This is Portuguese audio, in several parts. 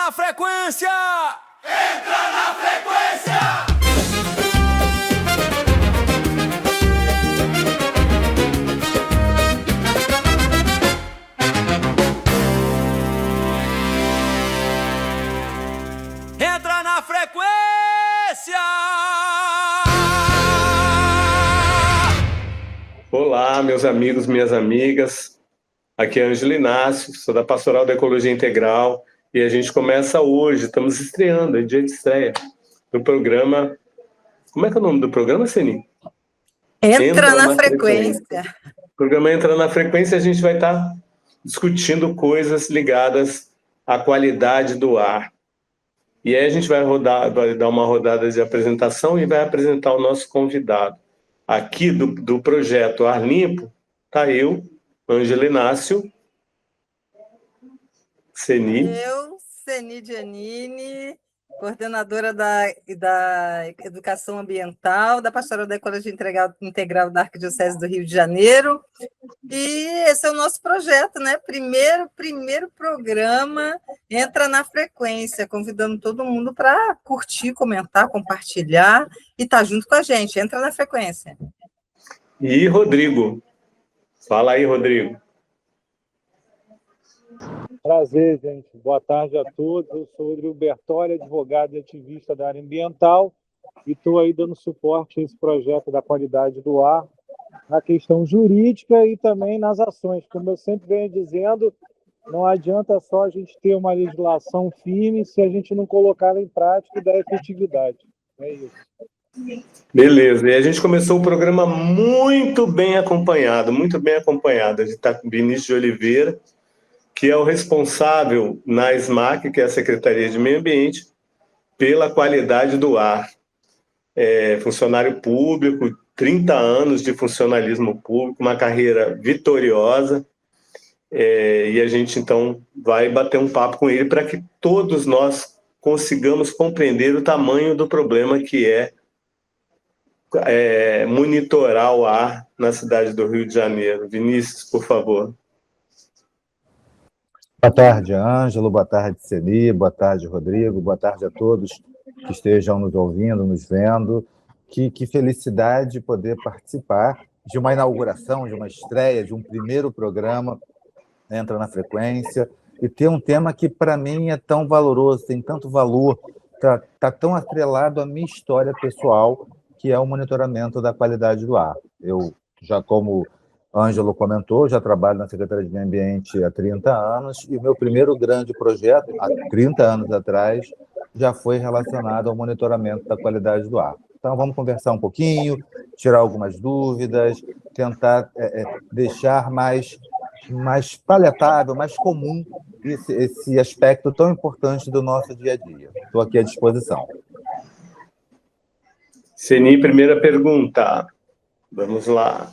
na frequência! Entra na frequência! Entra na frequência! Olá, meus amigos, minhas amigas. Aqui é Ângelo Inácio, sou da Pastoral da Ecologia Integral e a gente começa hoje, estamos estreando, é dia de estreia, do programa... Como é que é o nome do programa, Seni? Entra na frequência. O programa Entra na Frequência, a gente vai estar discutindo coisas ligadas à qualidade do ar. E aí a gente vai dar uma rodada de apresentação e vai apresentar o nosso convidado. Aqui do projeto Ar Limpo, está eu, Ângelo Inácio, Seni. Eu, Seni Giannini, coordenadora da Educação Ambiental, da Pastoral da Ecologia Integral da Arquidiocese do Rio de Janeiro. E esse é o nosso projeto, né? Primeiro programa Entra na Frequência, convidando todo mundo para curtir, comentar, compartilhar e estar junto com a gente. Entra na Frequência. E Rodrigo. Fala aí, Rodrigo. Prazer, gente. Boa tarde a todos. Eu sou o Rodrigo Bertoli, advogado e ativista da área ambiental, e estou aí dando suporte a esse projeto da qualidade do ar, na questão jurídica e também nas ações. Como eu sempre venho dizendo, não adianta só a gente ter uma legislação firme se a gente não colocar ela em prática e dar efetividade. É isso. Beleza, e a gente começou o programa muito bem acompanhado. A gente está com o Vinícius de Oliveira, que é o responsável na SMAC, que é a Secretaria de Meio Ambiente, pela qualidade do ar. É funcionário público, 30 anos de funcionalismo público, uma carreira vitoriosa, e a gente, então, vai bater um papo com ele para que todos nós consigamos compreender o tamanho do problema que é monitorar o ar na cidade do Rio de Janeiro. Vinícius, por favor. Boa tarde, Ângelo, boa tarde, Seni, boa tarde, Rodrigo, boa tarde a todos que estejam nos ouvindo, nos vendo. Que felicidade poder participar de uma inauguração, de uma estreia, de um primeiro programa Entra na Frequência, e ter um tema que, para mim, é tão valoroso, tem tanto valor, está tão atrelado à minha história pessoal, que é o monitoramento da qualidade do ar. Eu, já como Ângelo comentou, já trabalho na Secretaria de Meio Ambiente há 30 anos, e o meu primeiro grande projeto, há 30 anos atrás, já foi relacionado ao monitoramento da qualidade do ar. Então, vamos conversar um pouquinho, tirar algumas dúvidas, tentar deixar mais palatável, mais comum esse aspecto tão importante do nosso dia a dia. Estou aqui à disposição. Seni, primeira pergunta. Vamos lá.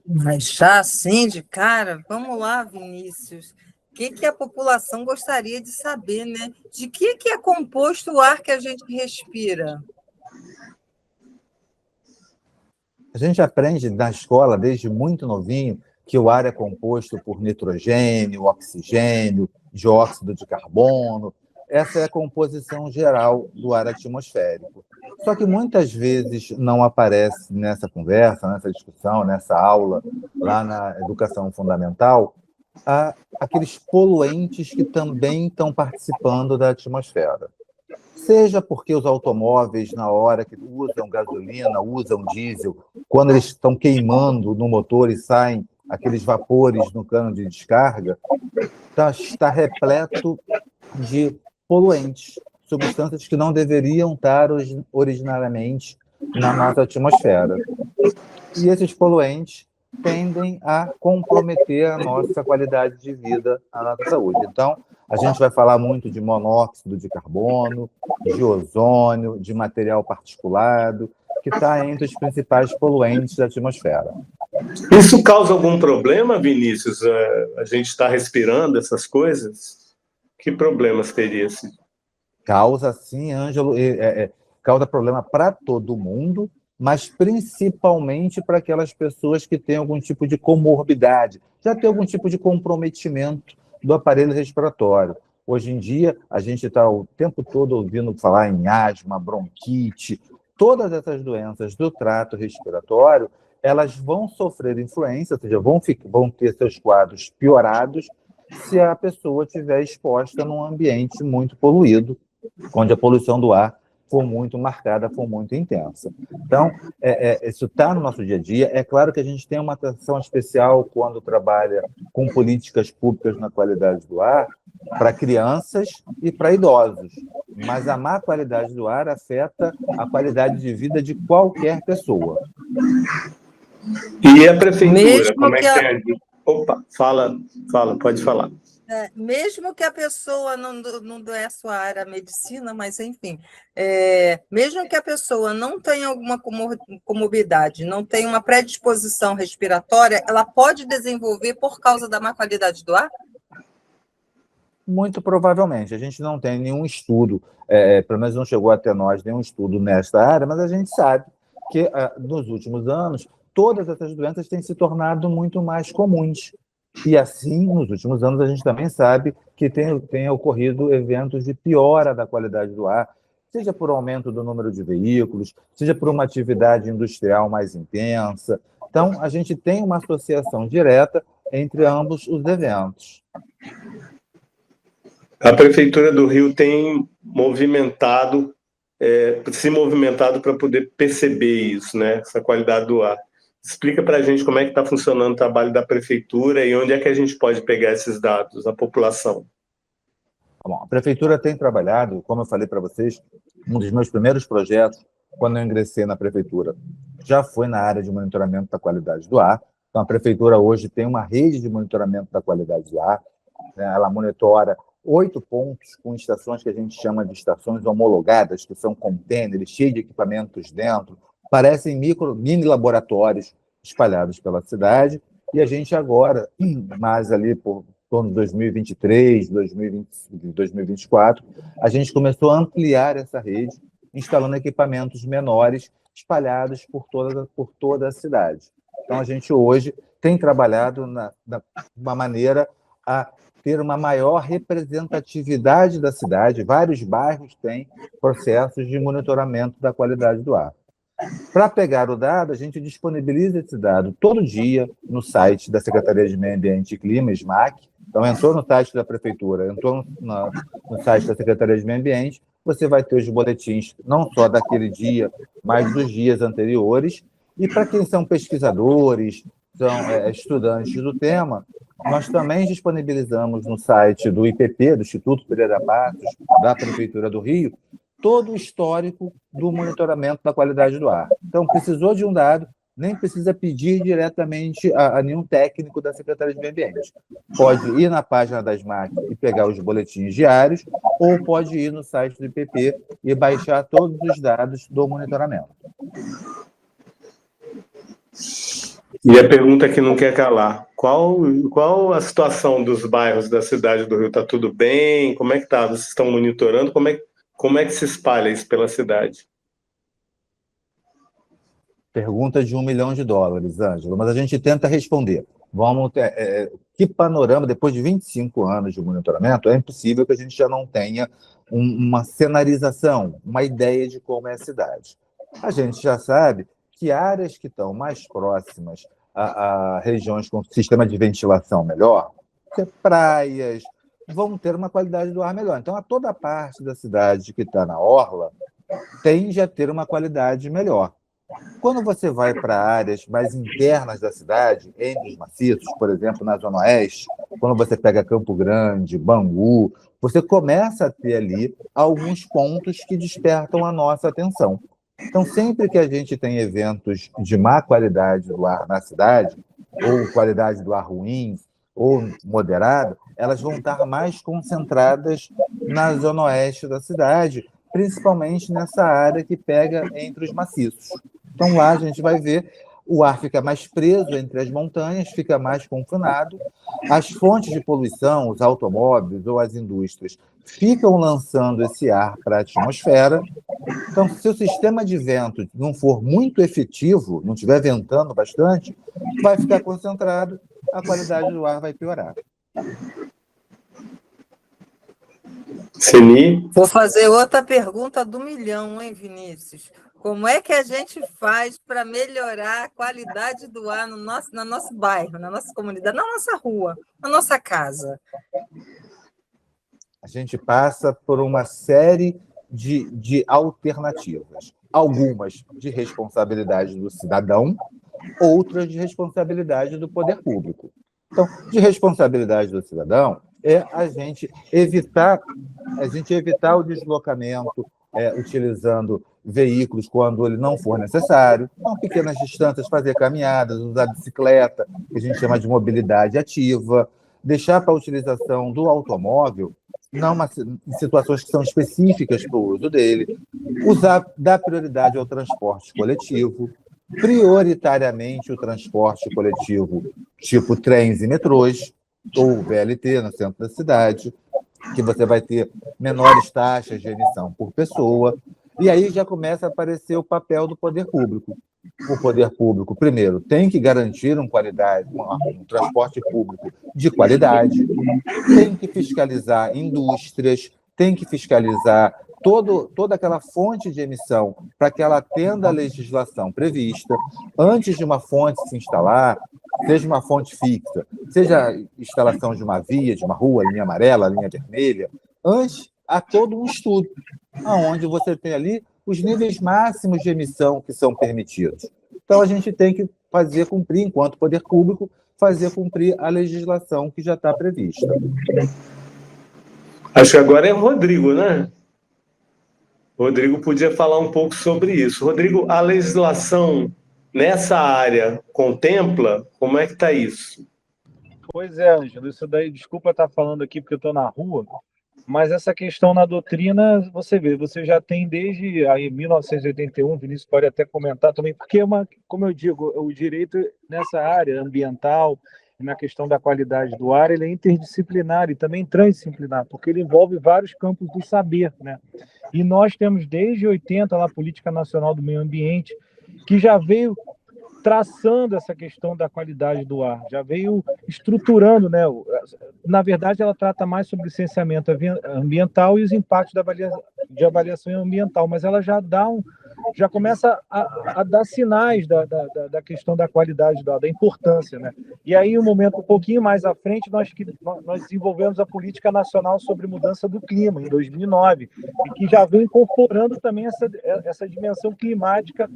Mas já assim, de cara, vamos lá, Vinícius. O que a população gostaria de saber, né? De que é composto o ar que a gente respira? A gente aprende na escola, desde muito novinho, que o ar é composto por nitrogênio, oxigênio, dióxido de carbono. Essa é a composição geral do ar atmosférico. Só que muitas vezes não aparece nessa conversa, nessa discussão, nessa aula, lá na educação fundamental, aqueles poluentes que também estão participando da atmosfera. Seja porque os automóveis, na hora que usam gasolina, usam diesel, quando eles estão queimando no motor e saem aqueles vapores no cano de descarga, está repleto de poluentes, substâncias que não deveriam estar originariamente na nossa atmosfera. E esses poluentes tendem a comprometer a nossa qualidade de vida, a nossa saúde. Então, a gente vai falar muito de monóxido de carbono, de ozônio, de material particulado, que está entre os principais poluentes da atmosfera. Isso causa algum problema, Vinícius? A gente está respirando essas coisas? Que problemas teria? Causa, sim, Ângelo, causa problema para todo mundo, mas principalmente para aquelas pessoas que têm algum tipo de comorbidade, já tem algum tipo de comprometimento do aparelho respiratório. Hoje em dia, a gente está o tempo todo ouvindo falar em asma, bronquite, todas essas doenças do trato respiratório, elas vão sofrer influência, ou seja, vão ter seus quadros piorados se a pessoa estiver exposta num ambiente muito poluído, onde a poluição do ar for muito marcada, for muito intensa. Então, isso está no nosso dia a dia. É claro que a gente tem uma atenção especial quando trabalha com políticas públicas na qualidade do ar para crianças e para idosos, mas a má qualidade do ar afeta a qualidade de vida de qualquer pessoa. E a prefeitura, Mesmo como é que que tem? Opa, fala, pode falar. Mesmo que a pessoa não é a sua área, a medicina, mas enfim, mesmo que a pessoa não tenha alguma comorbidade, não tenha uma predisposição respiratória, ela pode desenvolver por causa da má qualidade do ar? Muito provavelmente. A gente não tem nenhum estudo, pelo menos não chegou até nós nenhum estudo nesta área, mas a gente sabe que nos últimos anos todas essas doenças têm se tornado muito mais comuns. E assim, nos últimos anos, a gente também sabe que tem ocorrido eventos de piora da qualidade do ar, seja por aumento do número de veículos, seja por uma atividade industrial mais intensa. Então, a gente tem uma associação direta entre ambos os eventos. A Prefeitura do Rio tem se movimentado para poder perceber isso, né? Essa qualidade do ar. Explica para a gente como é que está funcionando o trabalho da Prefeitura e onde é que a gente pode pegar esses dados, a população. Bom, a Prefeitura tem trabalhado, como eu falei para vocês, um dos meus primeiros projetos, quando eu ingressei na Prefeitura, já foi na área de monitoramento da qualidade do ar. Então, a Prefeitura hoje tem uma rede de monitoramento da qualidade do ar, né? Ela monitora 8 pontos com estações que a gente chama de estações homologadas, que são containers cheios de equipamentos dentro, parecem mini laboratórios espalhados pela cidade, e a gente agora, mais ali por torno de 2023, 2024, a gente começou a ampliar essa rede, instalando equipamentos menores espalhados por toda a cidade. Então, a gente hoje tem trabalhado de uma maneira a ter uma maior representatividade da cidade. Vários bairros têm processos de monitoramento da qualidade do ar. Para pegar o dado, a gente disponibiliza esse dado todo dia no site da Secretaria de Meio Ambiente e Clima, SMAC. Então, entrou no site da Prefeitura, entrou no site da Secretaria de Meio Ambiente, você vai ter os boletins, não só daquele dia, mas dos dias anteriores. E para quem são pesquisadores, são estudantes do tema, nós também disponibilizamos no site do IPP, do Instituto Pereira Passos, da Prefeitura do Rio, todo o histórico do monitoramento da qualidade do ar. Então, precisou de um dado, nem precisa pedir diretamente a nenhum técnico da Secretaria de Meio Ambiente. Pode ir na página da SMAC e pegar os boletins diários, ou pode ir no site do IPP e baixar todos os dados do monitoramento. E a pergunta que não quer calar: qual a situação dos bairros da cidade do Rio? Está tudo bem? Como é que está? Vocês estão monitorando? Como é que se espalha isso pela cidade? Pergunta de $1 milhão, Ângelo, mas a gente tenta responder. Que panorama, depois de 25 anos de monitoramento, é impossível que a gente já não tenha uma cenarização, uma ideia de como é a cidade. A gente já sabe que áreas que estão mais próximas a regiões com sistema de ventilação melhor, praias, vão ter uma qualidade do ar melhor. Então, toda a parte da cidade que está na orla tende a ter uma qualidade melhor. Quando você vai para áreas mais internas da cidade, entre os maciços, por exemplo, na Zona Oeste, quando você pega Campo Grande, Bangu, você começa a ter ali alguns pontos que despertam a nossa atenção. Então, sempre que a gente tem eventos de má qualidade do ar na cidade, ou qualidade do ar ruim, ou moderada, elas vão estar mais concentradas na Zona Oeste da cidade, principalmente nessa área que pega entre os maciços. Então, lá a gente vai ver o ar fica mais preso entre as montanhas, fica mais confinado, as fontes de poluição, os automóveis ou as indústrias, ficam lançando esse ar para a atmosfera. Então, se o sistema de vento não for muito efetivo, não estiver ventando bastante, vai ficar concentrado, a qualidade do ar vai piorar. Ceni? Vou fazer outra pergunta do milhão, hein, Vinícius? Como é que a gente faz para melhorar a qualidade do ar no nosso bairro, na nossa comunidade, na nossa rua, na nossa casa? A gente passa por uma série de alternativas. Algumas de responsabilidade do cidadão, outras de responsabilidade do poder público. Então, de responsabilidade do cidadão é a gente evitar o deslocamento utilizando veículos quando ele não for necessário, então, pequenas distâncias, fazer caminhadas, usar bicicleta, que a gente chama de mobilidade ativa, deixar para a utilização do automóvel em situações que são específicas para o uso dele, dar prioridade ao transporte coletivo, prioritariamente o transporte coletivo tipo trens e metrôs, ou VLT no centro da cidade, que você vai ter menores taxas de emissão por pessoa, e aí já começa a aparecer o papel do poder público. O poder público, primeiro, tem que garantir um transporte público de qualidade, tem que fiscalizar indústrias, tem que fiscalizar toda aquela fonte de emissão para que ela atenda à legislação prevista. Antes de uma fonte se instalar, seja uma fonte fixa, seja a instalação de uma via, de uma rua, linha amarela, linha vermelha, antes há todo um estudo, onde você tem ali os níveis máximos de emissão que são permitidos. Então, a gente tem que fazer cumprir, enquanto poder público, fazer cumprir a legislação que já está prevista. Acho que agora é o Rodrigo, né? O Rodrigo podia falar um pouco sobre isso. Rodrigo, a legislação nessa área contempla? Como é que está isso? Pois é, Ângelo, isso daí, desculpa estar falando aqui porque eu estou na rua, mas essa questão na doutrina, você vê, você já tem desde aí 1981, o Vinícius pode até comentar também, porque como eu digo, o direito nessa área ambiental, na questão da qualidade do ar, ele é interdisciplinar e também transdisciplinar, porque ele envolve vários campos do saber, né? E nós temos desde 80 lá, a Política Nacional do Meio Ambiente, que já veio traçando essa questão da qualidade do ar, já veio estruturando, né? Na verdade, ela trata mais sobre licenciamento ambiental e os impactos de avaliação ambiental, mas ela já começa a dar sinais da questão da qualidade do ar, da importância, né? E aí, um momento um pouquinho mais à frente, nós desenvolvemos a Política Nacional sobre Mudança do Clima, em 2009, e que já vem incorporando também essa dimensão climática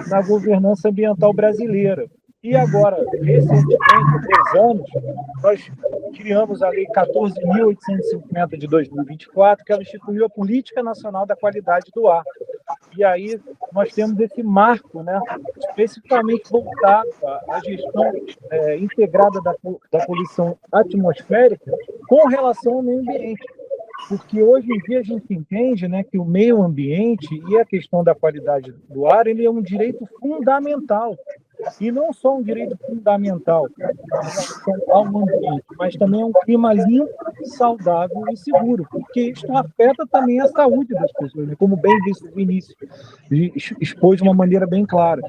na governança ambiental brasileira. E agora, recentemente, há 2 anos, nós criamos a Lei 14.850 de 2024, que ela instituiu a Política Nacional da Qualidade do Ar. E aí nós temos esse marco, né, especificamente voltado à gestão integrada da poluição atmosférica com relação ao meio ambiente. Porque hoje em dia a gente entende, né, que o meio ambiente e a questão da qualidade do ar, ele é um direito fundamental. E não só um direito fundamental ao ambiente, mas também um clima limpo, saudável e seguro, porque isso afeta também a saúde das pessoas, né? Como bem disse o Vinícius, expôs de uma maneira bem clara.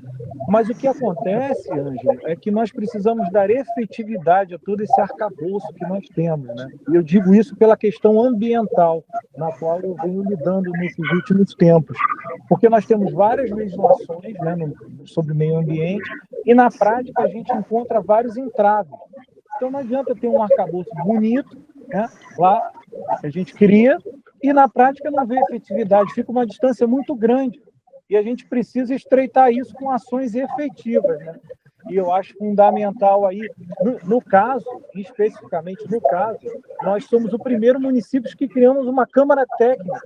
Mas o que acontece, Ângelo, é que nós precisamos dar efetividade a todo esse arcabouço que nós temos, né? E eu digo isso pela questão ambiental, na qual eu venho lidando nesses últimos tempos, porque nós temos várias legislações, né, sobre meio ambiente, e na prática a gente encontra vários entraves. Então não adianta ter um arcabouço bonito, né, lá a gente cria, e na prática não vê efetividade, fica uma distância muito grande. E a gente precisa estreitar isso com ações efetivas, né? E eu acho fundamental aí, no caso, especificamente no caso, nós somos o primeiro município que criamos uma Câmara Técnica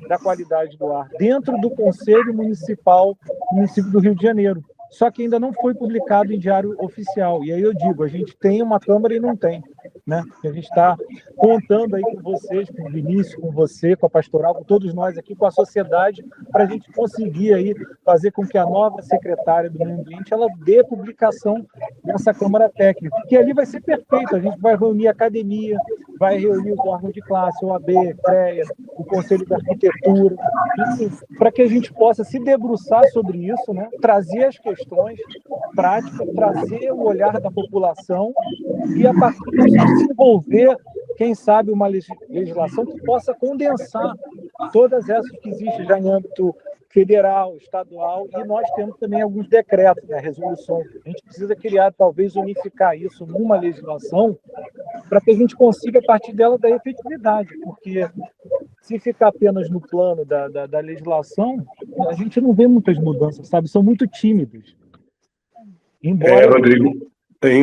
da Qualidade do Ar, dentro do Conselho Municipal do município do Rio de Janeiro. Só que ainda não foi publicado em diário oficial. E aí eu digo, a gente tem uma Câmara e não tem, né? A gente está contando aí com vocês, com o Vinícius, com você, com a Pastoral, com todos nós aqui, com a sociedade, para a gente conseguir aí fazer com que a nova secretária do Meio Ambiente ela dê publicação dessa Câmara Técnica, que ali vai ser perfeito. A gente vai reunir a academia, vai reunir os órgãos de classe, o AB, CREA, o Conselho da Arquitetura, para que a gente possa se debruçar sobre isso, né? Trazer as questões práticas, trazer o olhar da população e, a partir disso, desenvolver quem sabe, uma legislação que possa condensar todas essas que existem já em âmbito federal, estadual, e nós temos também alguns decretos, né, resoluções. A gente precisa criar, talvez, unificar isso numa legislação para que a gente consiga, a partir dela, dar efetividade, porque se ficar apenas no plano da legislação, a gente não vê muitas mudanças, sabe? São muito tímidas. Embora...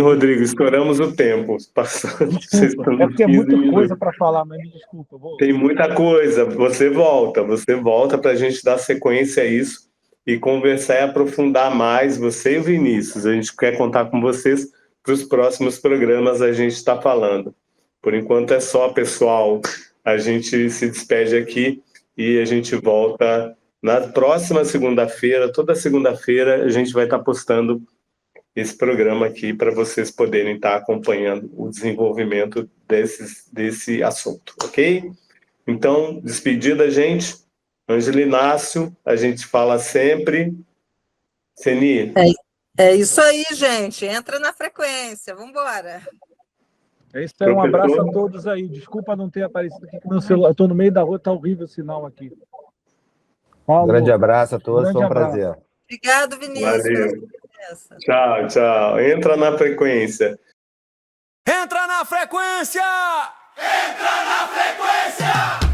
Rodrigo, estouramos o tempo. Desculpa, é porque é muita coisa para falar, mas me desculpa. Tem muita coisa. Você volta para a gente dar sequência a isso e conversar e aprofundar mais, você e o Vinícius. A gente quer contar com vocês para os próximos programas a gente está falando. Por enquanto é só, pessoal. A gente se despede aqui e a gente volta na próxima segunda-feira. Toda segunda-feira a gente vai estar postando esse programa aqui para vocês poderem estar acompanhando o desenvolvimento desse assunto, ok? Então, despedida, gente. Ângelo Inácio, a gente fala sempre. Seni. É isso aí, gente. Entra na frequência. Vamos embora. É isso aí. Um abraço a todos aí. Desculpa não ter aparecido aqui com meu celular. Estou no meio da rua, está horrível o sinal aqui. Um grande abraço a todos, foi um prazer. Obrigado, Vinícius. Valeu. Tchau, tchau. Entra na frequência. Entra na frequência! Entra na frequência!